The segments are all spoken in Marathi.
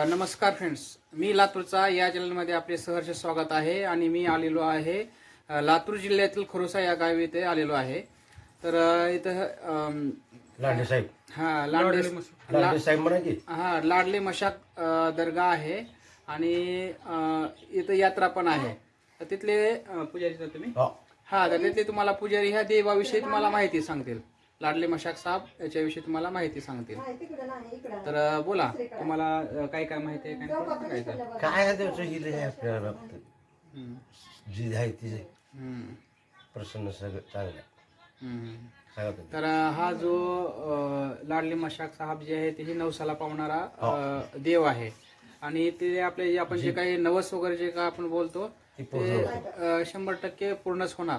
नमस्कार फ्रेंड्स, मी लातूरचा या चॅनलमध्ये आपले सहर्ष स्वागत आहे. आणि मी आलेलो आहे लातूर जिल्ह्यातील खोरोसा या गावी इथे आलेलो आहे. तर इथं लांडे साहेब लांडे साहेब म्हणायची लाडले मशाक दर्गा आहे. आणि इथं यात्रा पण आहे. तर तिथले पुजारी सर तुम्ही तर तिथले तुम्हाला पुजारी ह्या देवाविषयी तुम्हाला माहिती सांगतील. लाडले मशाक साहेब याच्याविषयी तुम्हाला माहिती सांगतील. तर बोला, तुम्हाला काय काय माहिती आहे, काय सांगायचं? काय आहे त्याचं हिल आहे आपल्याला जी आहे ती प्रसन्न सगळं चांगलं सांगा तुम्ही. तर हा जो लाडले मशाक साहेब जे आहे ते नवसाला पावणारा देव आहे. आणि ते आपले आपण जे काही नवस वगैरे जे काय आपण बोलतो ते 100% पूर्णच होणार.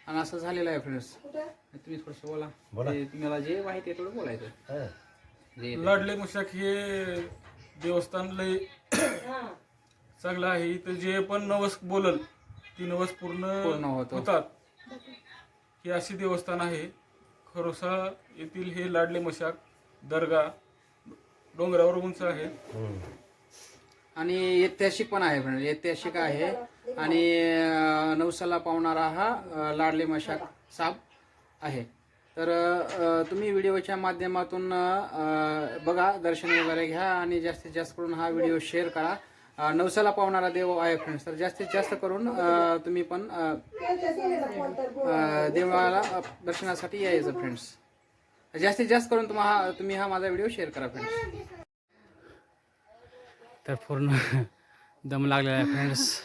आणि असं झालेलं आहे फ्रेंड्स. तुम्ही थोडस बोला, तुम्हाला जे माहिती आहे थोडं बोलायचं. लाडले मशाक हे देवस्थान लय चांगलं आहे. इथं जे पण नवस बोलल ती नवस पूर्ण होतात. हे असे देवस्थान आहे. खरोसा येथील हे लाडले मशाक दर्गा डोंगरावर उंच आहे आणि ऐतिहासिक पण आहे फ्रेंड, ऐतिहासिक आहे. आणि नवसाला पावणारा हा लाडले मशाक साहेब आहे. तर तुम्ही व्हिडिओच्या माध्यमातून बघा, दर्शन वगैरे घ्या आणि जास्तीत जास्त करून हा व्हिडिओ शेअर करा. नवसाला पावणारा देव आहे फ्रेंड्स. तर जास्तीत जास्त करून तुम्ही पण देवाला दर्शनासाठी यायचं फ्रेंड्स. जास्तीत जास्त करून तुम्ही हा माझा व्हिडिओ शेअर करा फ्रेंड्स. तर पूर्ण दम लागलेला आहे फ्रेंड्स.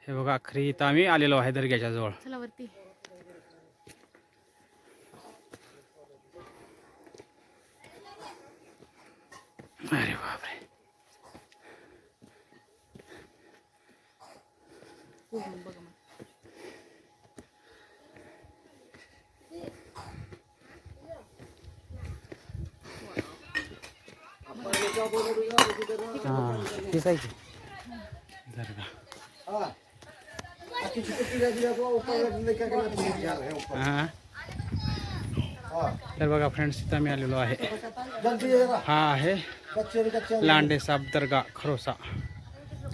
हे बघा, खरी इथं आम्ही आलेलो आहे दर्ग्याच्या जवळ. चला वरती. अरे बापरे, ठीक आहे की दर्गा. तर बघा फ्रेंड्स, इथं आम्ही आलेलो आहे. हा आहे लांडे साहेब दर्गा खरोसा.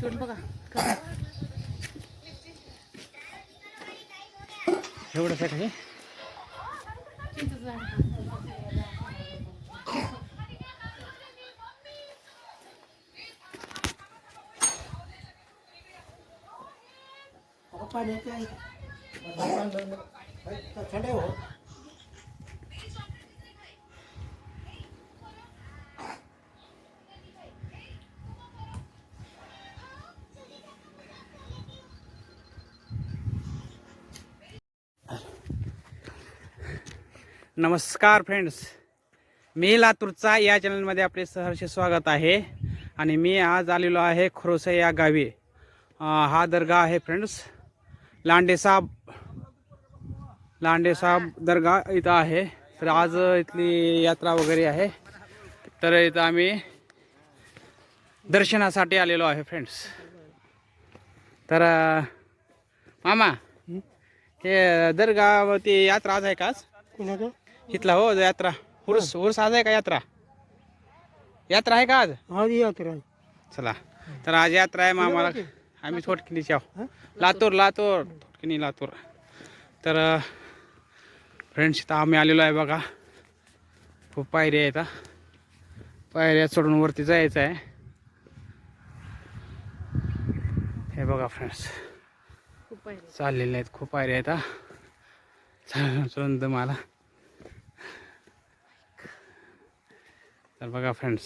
बघा एवढंच आहे का हे? नमस्कार फ्रेंड्स, मी लातूरचा या चॅनलमध्ये आपले सहर्ष स्वागत आहे. आणि मी आज आलेलो आहे खोरोसा या गावी. हा दर्गा आहे फ्रेंड्स, लांडे साहेब दर्गा इथं आहे. तर आज इथली यात्रा वगैरे आहे. तर इथं आम्ही दर्शनासाठी आलेलो आहे फ्रेंड्स. तर मामा, हे दर्गावरती यात्रा आज आहे का? आज इथला हो यात्रा, उर्स आज आहे का? यात्रा आहे का आज? आज यात्रा आहे. चला, तर आज यात्रा आहे मामाला. आम्ही थोडकिनीच्या लातूर थोडकिनी लातूर. तर फ्रेंड्स, इथं आम्ही आलेलो आहे बघा. खूप पायऱ्या आहेत. पायऱ्या चढून वरती जायचं आहे. हे बघा फ्रेंड्स, चाललेले आहेत, खूप पायऱ्या आहेत. चढून मला. तर बघा फ्रेंड्स,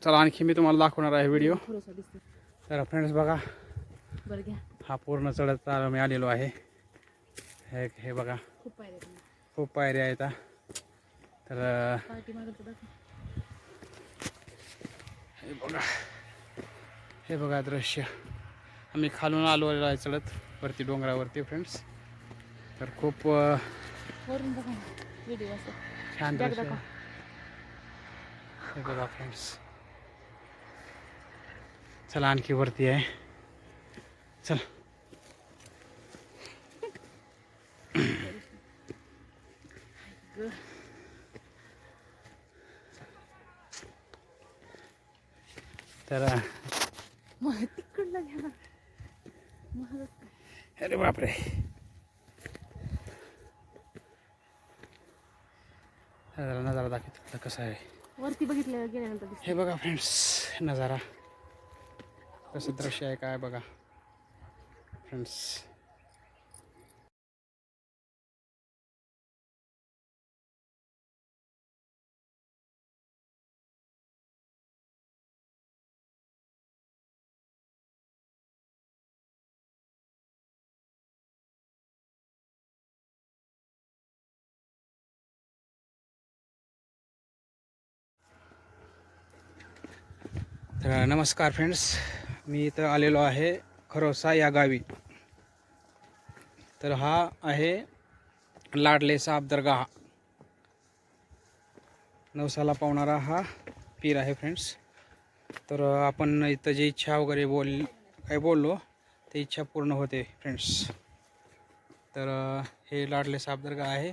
चला आणखी मी तुम्हाला दाखवणार आहे व्हिडिओ. तर फ्रेंड्स बघा, हा पूर्ण चढत मी आलेलो आहे. हे बघा, खूप पायऱ्या आहेत. तर हे बघा दृश्य. आम्ही खालून आलो आहे चढत वरती डोंगरावरती फ्रेंड्स. तर खूप छान दृश्य. हे बघा फ्रेंड्स, चला आणखी वरती आहे. चला तर अरे बापरे, जरा नजारा दाखवतो कसा आहे वरती बघितलं गेल्यानंतर हे बघा फ्रेंड्स. नजारा कसं दृश्य आहे काय बघा फ्रेंड्स. तर नमस्कार फ्रेंड्स, मी इथं आलेलो आहे खरोसा या गावी. तर हा आहे लाडले साहेब दर्गा, नवसाला पावणारा हा पीर आहे फ्रेंड्स. तर आपण इथं जी इच्छा वगैरे काय बोललो ते इच्छा पूर्ण होते फ्रेंड्स. तर हे लाडले साहेब दर्गा आहे,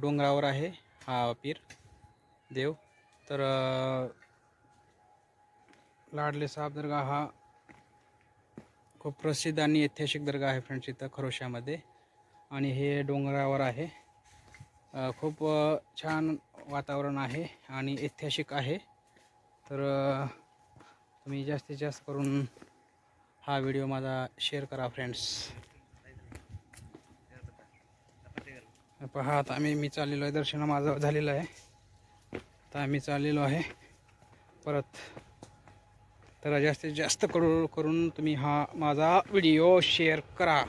डोंगरावर आहे हा पीर देव. तर लाडले साहेब दर्गा हा खूप प्रसिद्ध आणि ऐतिहासिक दर्गा आहे फ्रेंड्स इथं खरोशामध्ये. आणि हे डोंगरावर आहे, खूप छान वातावरण आहे आणि ऐतिहासिक आहे. तर तुम्ही जास्तीत जास्त करून हा व्हिडिओ माझा शेअर करा फ्रेंड्स. पहा आता मी चाललेलो आहे, दर्शन माझं झालेलं आहे, आता आम्ही चाललेलो आहे परत. तर जास्तीत जास्त करून तुम्ही हा माझा व्हिडिओ शेअर करा.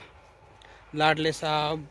लाडले साहेब